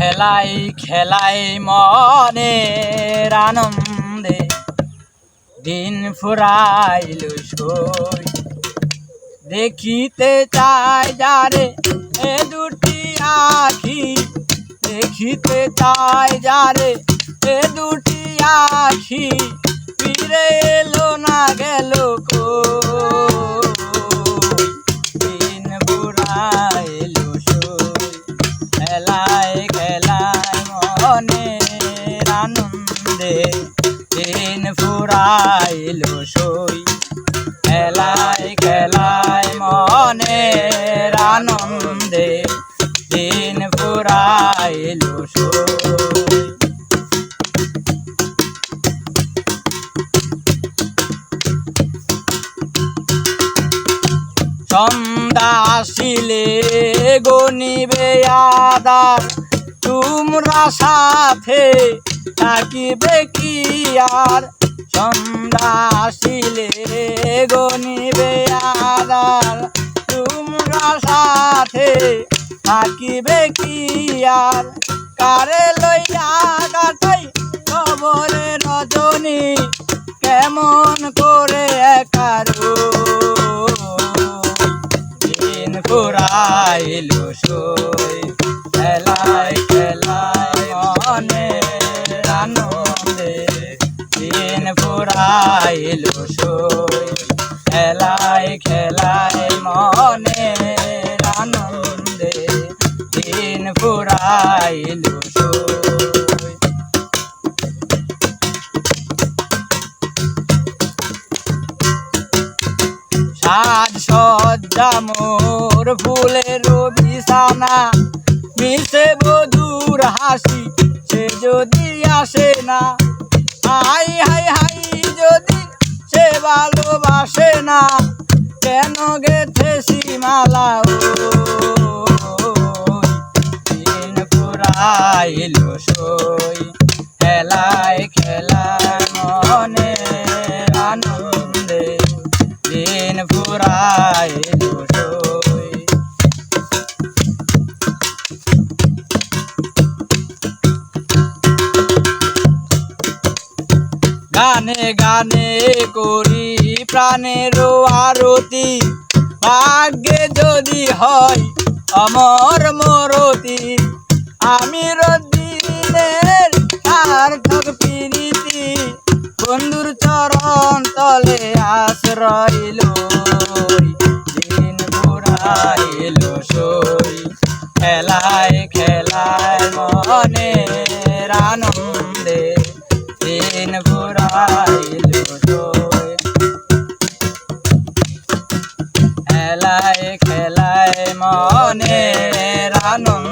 খেলাই খেলাই মনের আনন্দে দিন ফুরাইল সই। দেখিতে চাই যারে এ দুটি আখি, দেখিতে চাই যারে এ দুটি আখি, ফিরে এলো না গেল কই। দিন ফুরাইল সই, খেলায় খেলায় মনের আনন্দে দিন ফুরাইল সই। খেলায় খেলায় মনের আনন্দে দিন ফুরাইল সই। সন্ধ্যা আসিলে গনিবে আদার, তোমরা সাথে থাকিবে কি আর। সন্ধ্যা আসিলে গনিবে আদার, তোমরা সাথে থাকিবে কি আর। কারে লইয়া কাটাই কবরে রজনী, কেমন করে একার দিন ফুরাইল সই। খেলায় খেলায় মনের আনন্দে দিন ফুরাইল সই। খেলায় খেলায় মনের আনন্দে দিন ফুরাইল সই। সাজ সজ্জা মোর ফুলের বিছানা, মিশে বধুর হাসি সে যদি আসে না। হাই হাই হাই যদি সে ভালোবাসে না, কেন গেথেছি মালা দিন ফুরাইল সই। খেলায় খেলায় মনের আনন্দে দিন ফুরাইল সই। গানে গানে করি প্রাণের আরতি, ভাগ্যে যদি হয় অমর মরতি। আমি দিনের সার্থক প্রীতি, বন্ধুর চরণ তলে আশ্রয় লই। দিন ফুরাইল সই। খেলায় খেলায় মনের আনন্দে দিন ফুরাইল সই। খেলায় খেলায় মনের আনন্দে